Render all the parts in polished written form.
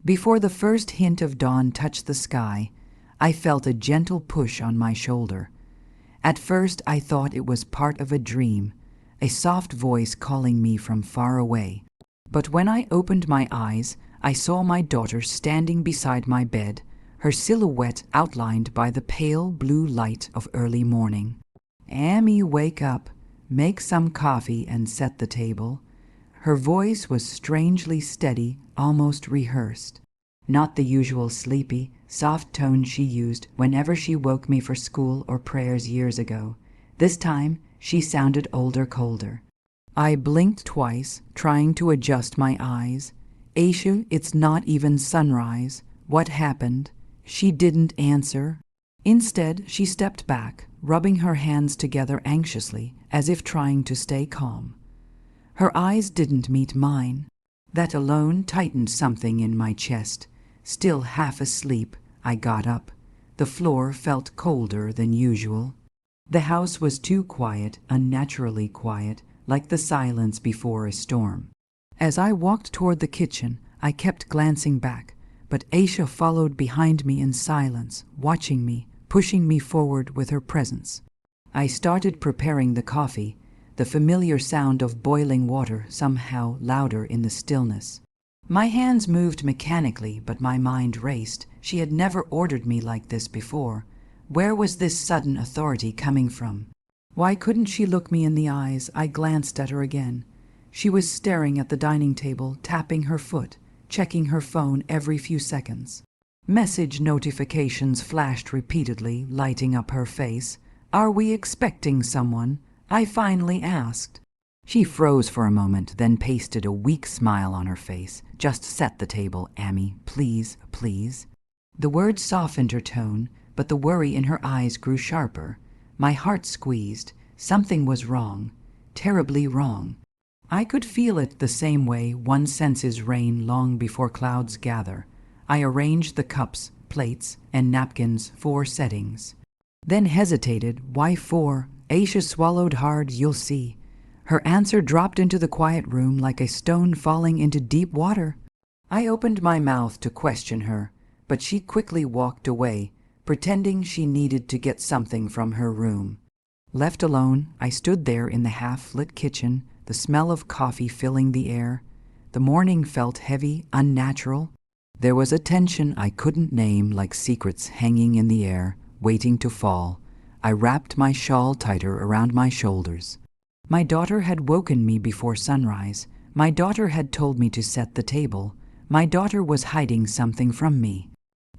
Before the first hint of dawn touched the sky, I felt a gentle push on my shoulder. At first I thought it was part of a dream, a soft voice calling me from far away. But when I opened my eyes, I saw my daughter standing beside my bed, her silhouette outlined by the pale blue light of early morning. "Amy, wake up, make some coffee and set the table." Her voice was strangely steady, almost rehearsed. Not the usual sleepy, soft tone she used whenever she woke me for school or prayers years ago. This time, she sounded older, colder. I blinked twice, trying to adjust my eyes. "Aisha, it's not even sunrise. What happened?" She didn't answer. Instead, she stepped back, rubbing her hands together anxiously, as if trying to stay calm. Her eyes didn't meet mine. That alone tightened something in my chest. Still half asleep, I got up. The floor felt colder than usual. The house was too quiet, unnaturally quiet, like the silence before a storm. As I walked toward the kitchen, I kept glancing back, but Aisha followed behind me in silence, watching me, pushing me forward with her presence. I started preparing the coffee, the familiar sound of boiling water somehow louder in the stillness. My hands moved mechanically, but my mind raced. She had never ordered me like this before. Where was this sudden authority coming from? Why couldn't she look me in the eyes? I glanced at her again. She was staring at the dining table, tapping her foot, checking her phone every few seconds. Message notifications flashed repeatedly, lighting up her face. "Are we expecting someone?" I finally asked. She froze for a moment, then pasted a weak smile on her face. "Just set the table, Amy, please, please." The words softened her tone, but the worry in her eyes grew sharper. My heart squeezed. Something was wrong, terribly wrong. I could feel it the same way one senses rain long before clouds gather. I arranged the cups, plates, and napkins, 4 settings. Then hesitated. Why 4? Aisha swallowed hard. "You'll see." Her answer dropped into the quiet room like a stone falling into deep water. I opened my mouth to question her, but she quickly walked away, pretending she needed to get something from her room. Left alone, I stood there in the half-lit kitchen, the smell of coffee filling the air. The morning felt heavy, unnatural. There was a tension I couldn't name, like secrets hanging in the air, waiting to fall. I wrapped my shawl tighter around my shoulders. My daughter had woken me before sunrise. My daughter had told me to set the table. My daughter was hiding something from me.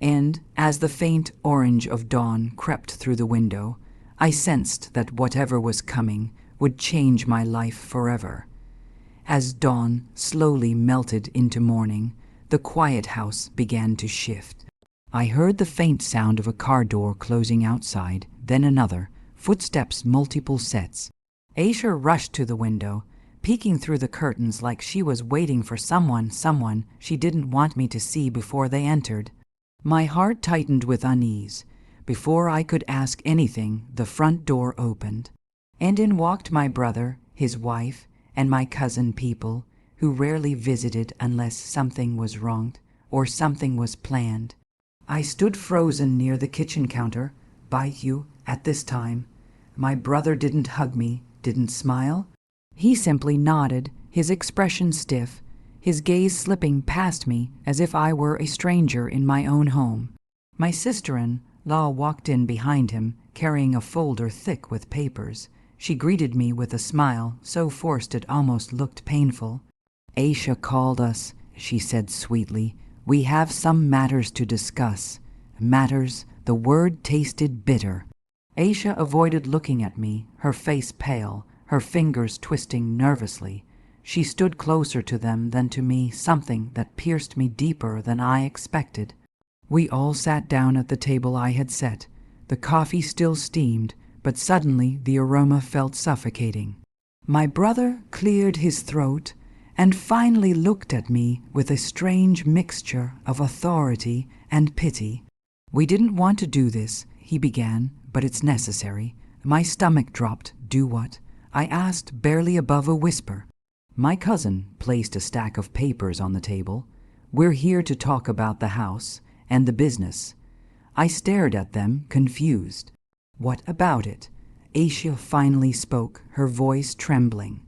And, as the faint orange of dawn crept through the window, I sensed that whatever was coming would change my life forever. As dawn slowly melted into morning, the quiet house began to shift. I heard the faint sound of a car door closing outside, then another, footsteps multiple sets. Aisha rushed to the window, peeking through the curtains like she was waiting for someone she didn't want me to see before they entered. My heart tightened with unease. Before I could ask anything, the front door opened, and in walked my brother, his wife, and my cousin people, who rarely visited unless something was wrong or something was planned. I stood frozen near the kitchen counter, by you, at this time. My brother didn't hug me, didn't smile. He simply nodded, his expression stiff, his gaze slipping past me as if I were a stranger in my own home. My sister-in-law walked in behind him, carrying a folder thick with papers. She greeted me with a smile, so forced it almost looked painful. "Aisha called us," she said sweetly. "We have some matters to discuss." Matters, the word tasted bitter. Aisha avoided looking at me, her face pale, her fingers twisting nervously. She stood closer to them than to me, something that pierced me deeper than I expected. We all sat down at the table I had set. The coffee still steamed, but suddenly the aroma felt suffocating. My brother cleared his throat and finally looked at me with a strange mixture of authority and pity. "We didn't want to do this," he began, "but it's necessary." My stomach dropped. "Do what?" I asked, barely above a whisper. My cousin placed a stack of papers on the table. We're here to talk about the house and the business. I stared at them, confused. What about it? Aisha finally spoke, her voice trembling.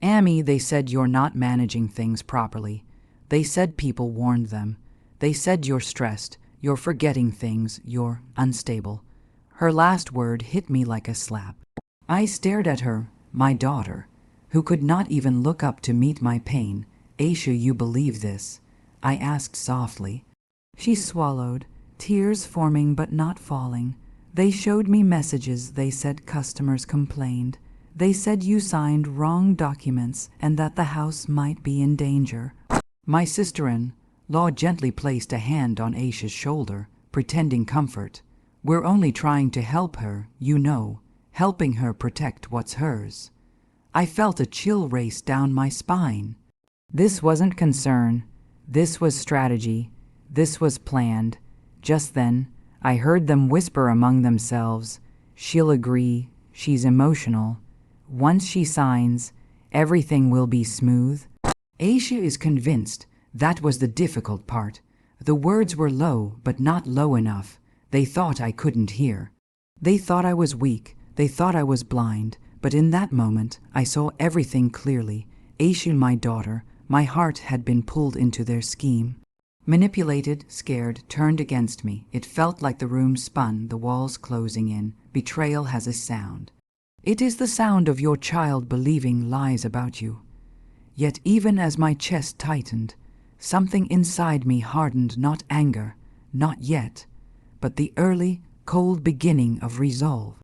Amy, they said you're not managing things properly. They said people warned them. They said you're stressed, you're forgetting things, you're unstable. Her last word hit me like a slap. I stared at her, my daughter, who could not even look up to meet my pain. Aisha, you believe this? I asked softly. She swallowed, tears forming but not falling. They showed me messages. They said customers complained. They said you signed wrong documents and that the house might be in danger. My sister-in-law gently placed a hand on Aisha's shoulder, pretending comfort. We're only trying to help her, you know, helping her protect what's hers. I felt a chill race down my spine. This wasn't concern. This was strategy. This was planned. Just then, I heard them whisper among themselves, "She'll agree. She's emotional. Once she signs, everything will be smooth." Aisha is convinced. That was the difficult part. The words were low, but not low enough. They thought I couldn't hear. They thought I was weak. They thought I was blind. But in that moment, I saw everything clearly. Aisha, my daughter, my heart had been pulled into their scheme. Manipulated, scared, turned against me. It felt like the room spun, the walls closing in. Betrayal has a sound. It is the sound of your child believing lies about you. Yet even as my chest tightened, something inside me hardened, not anger, not yet, but the early, cold beginning of resolve.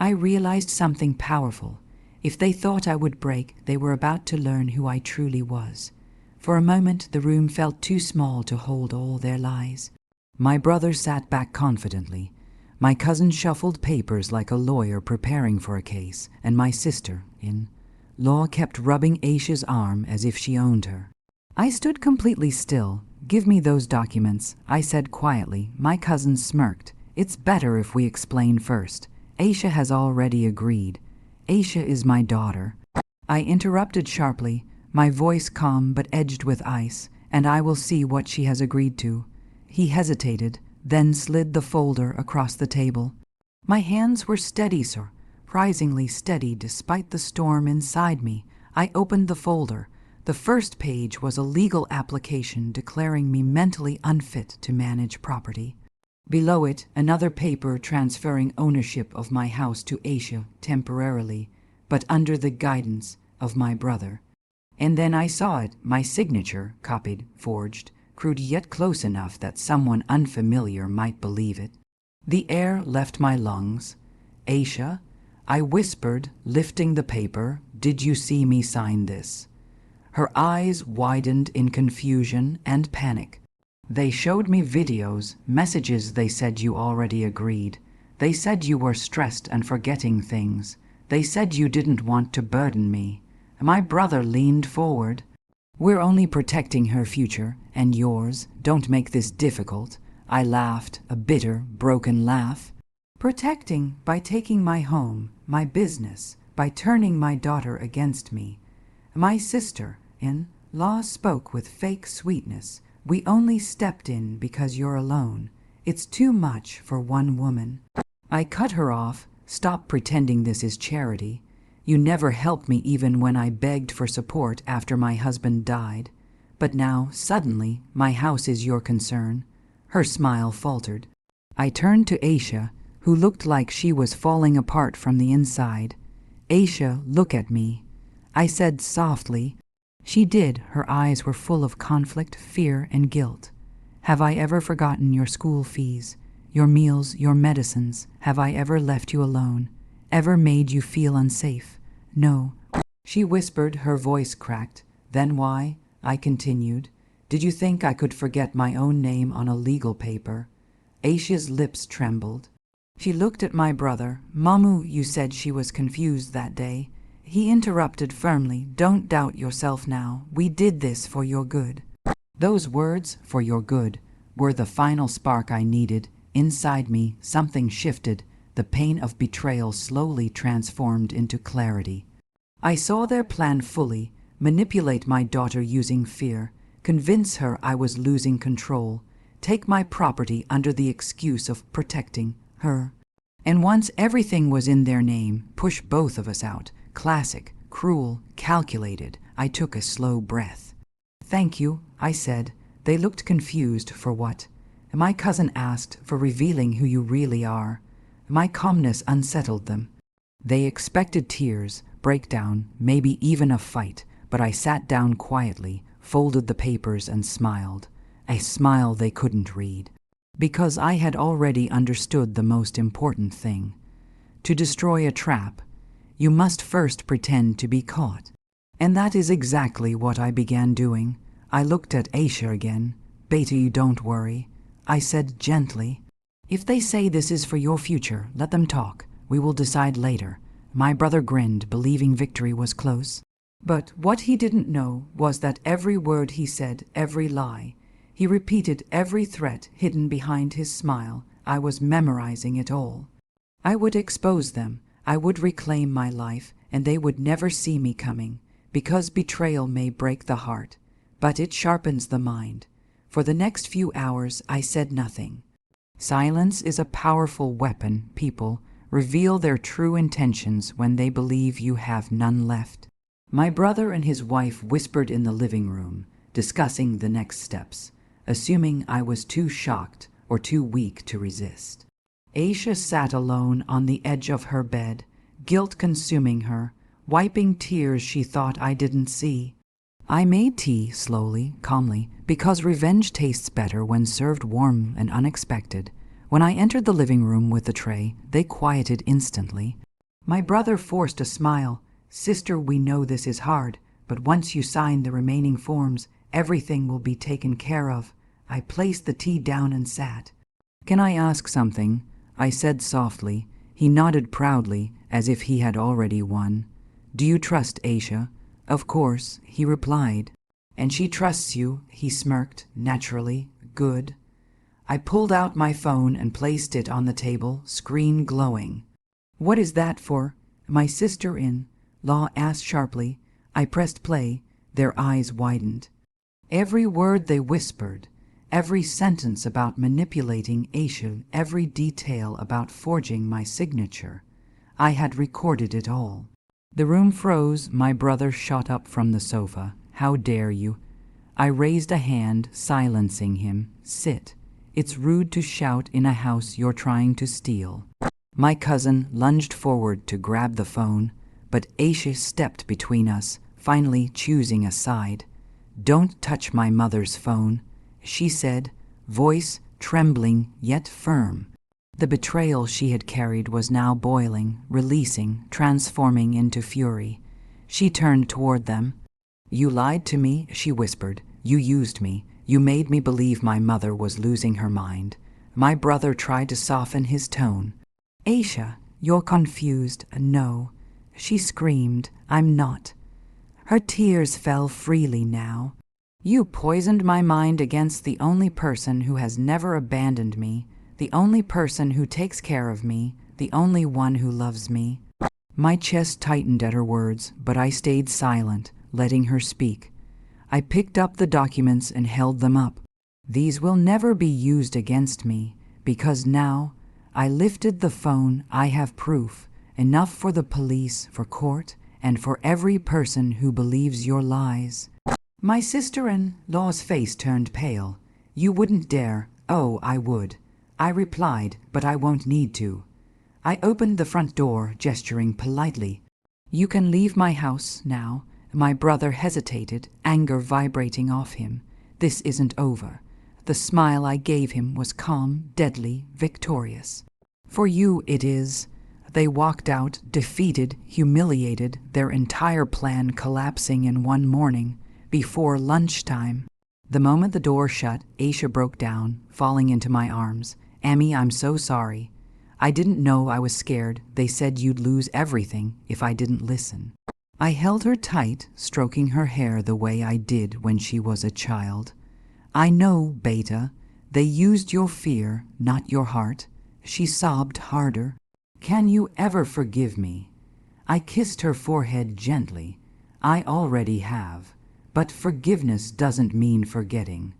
I realized something powerful. If they thought I would break, they were about to learn who I truly was. For a moment, the room felt too small to hold all their lies. My brother sat back confidently. My cousin shuffled papers like a lawyer preparing for a case, and my sister-in-law kept rubbing Aisha's arm as if she owned her. I stood completely still. "Give me those documents," I said quietly. My cousin smirked. "It's better if we explain first. Aisha has already agreed. Aisha is my daughter." I interrupted sharply, my voice calm but edged with ice, "and I will see what she has agreed to." He hesitated, then slid the folder across the table. My hands were steady, surprisingly steady despite the storm inside me. I opened the folder. The first page was a legal application declaring me mentally unfit to manage property. Below it, another paper transferring ownership of my house to Aisha temporarily, but under the guidance of my brother. And then I saw it, my signature, copied, forged, crude yet close enough that someone unfamiliar might believe it. The air left my lungs. "Aisha," I whispered, lifting the paper, "did you see me sign this?" Her eyes widened in confusion and panic. "They showed me videos, messages. They said you already agreed. They said you were stressed and forgetting things. They said you didn't want to burden me." My brother leaned forward. "We're only protecting her future and yours. Don't make this difficult." I laughed, a bitter, broken laugh. "Protecting by taking my home, my business, by turning my daughter against me." My sister-in-law spoke with fake sweetness. "We only stepped in because you're alone. It's too much for one woman." I cut her off. "Stop pretending this is charity. You never helped me even when I begged for support after my husband died. But now, suddenly, my house is your concern." Her smile faltered. I turned to Aisha, who looked like she was falling apart from the inside. "Aisha, look at me," I said softly. She did. Her eyes were full of conflict, fear, and guilt. "Have I ever forgotten your school fees, your meals, your medicines? Have I ever left you alone? Ever made you feel unsafe? No." She whispered, her voice cracked. "Then why?" I continued. "Did you think I could forget my own name on a legal paper?" Aisha's lips trembled. She looked at my brother. "Mamu, you said she was confused that day." He interrupted firmly. "Don't doubt yourself now. We did this for your good." Those words, "for your good," were the final spark I needed. Inside me, something shifted. The pain of betrayal slowly transformed into clarity. I saw their plan fully: manipulate my daughter using fear, convince her I was losing control, take my property under the excuse of protecting her. And once everything was in their name, push both of us out. Classic, cruel, calculated. I took a slow breath. "Thank you," I said. They looked confused. For what? My cousin asked, "For revealing who you really are." My calmness unsettled them. They expected tears, breakdown, maybe even a fight, but I sat down quietly, folded the papers and smiled. A smile they couldn't read. Because I had already understood the most important thing. To destroy a trap, you must first pretend to be caught. And that is exactly what I began doing. I looked at Aisha again. "Beta, you don't worry," I said gently. "If they say this is for your future, let them talk. We will decide later." My brother grinned, believing victory was close. But what he didn't know was that every word he said, every lie, he repeated every threat hidden behind his smile. I was memorizing it all. I would expose them. I would reclaim my life, and they would never see me coming, because betrayal may break the heart, but it sharpens the mind. For the next few hours, I said nothing. Silence is a powerful weapon. People reveal their true intentions when they believe you have none left. My brother and his wife whispered in the living room, discussing the next steps, assuming I was too shocked or too weak to resist. Aisha sat alone on the edge of her bed, guilt consuming her, wiping tears she thought I didn't see. I made tea slowly, calmly, because revenge tastes better when served warm and unexpected. When I entered the living room with the tray, they quieted instantly. My brother forced a smile. "Sister, we know this is hard, but once you sign the remaining forms, everything will be taken care of." I placed the tea down and sat. "Can I ask something?" I said softly. He nodded proudly, as if he had already won. "Do you trust Aisha?" "Of course," he replied. "And she trusts you," he smirked, naturally. "Good." I pulled out my phone and placed it on the table, screen glowing. "What is that for?" "My sister-in-law asked sharply." I pressed play. Their eyes widened. Every word they whispered, every sentence about manipulating Aisha, every detail about forging my signature. I had recorded it all. The room froze. My brother shot up from the sofa. "How dare you?" I raised a hand, silencing him. "Sit. It's rude to shout in a house you're trying to steal." My cousin lunged forward to grab the phone, but Aisha stepped between us, finally choosing a side. "Don't touch my mother's phone," she said, voice trembling yet firm. The betrayal she had carried was now boiling, releasing, transforming into fury. She turned toward them. "You lied to me," she whispered. "You used me. You made me believe my mother was losing her mind." My brother tried to soften his tone. "Aisha, you're confused." "No," she screamed. "I'm not." Her tears fell freely now. "You poisoned my mind against the only person who has never abandoned me, the only person who takes care of me, the only one who loves me." My chest tightened at her words, but I stayed silent, letting her speak. I picked up the documents and held them up. "These will never be used against me, because now," I lifted the phone, "I have proof, enough for the police, for court, and for every person who believes your lies." My sister-in-law's face turned pale. "You wouldn't dare." "Oh, I would," I replied, "but I won't need to." I opened the front door, gesturing politely. "You can leave my house now." My brother hesitated, anger vibrating off him. "This isn't over." The smile I gave him was calm, deadly, victorious. "For you it is." They walked out, defeated, humiliated, their entire plan collapsing in one morning, before lunchtime. The moment the door shut, Aisha broke down, falling into my arms. "Amy, I'm so sorry. I didn't know. I was scared. They said you'd lose everything if I didn't listen." I held her tight, stroking her hair the way I did when she was a child. "I know, Beta. They used your fear, not your heart." She sobbed harder. "Can you ever forgive me?" I kissed her forehead gently. "I already have. But forgiveness doesn't mean forgetting.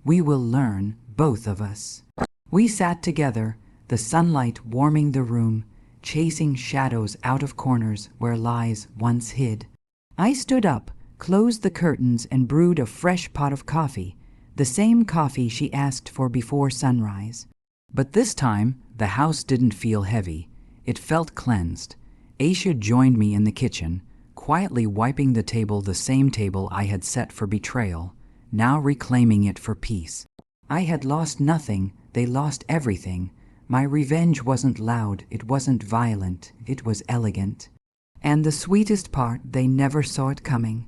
We will learn, both of us. We sat together, the sunlight warming the room, chasing shadows out of corners where lies once hid. I stood up, closed the curtains, and brewed a fresh pot of coffee, the same coffee she asked for before sunrise. But this time, the house didn't feel heavy. It felt cleansed. Aisha joined me in the kitchen, quietly wiping the table, the same table I had set for betrayal, now reclaiming it for peace. I had lost nothing, they lost everything. My revenge wasn't loud, it wasn't violent, it was elegant. And the sweetest part, they never saw it coming.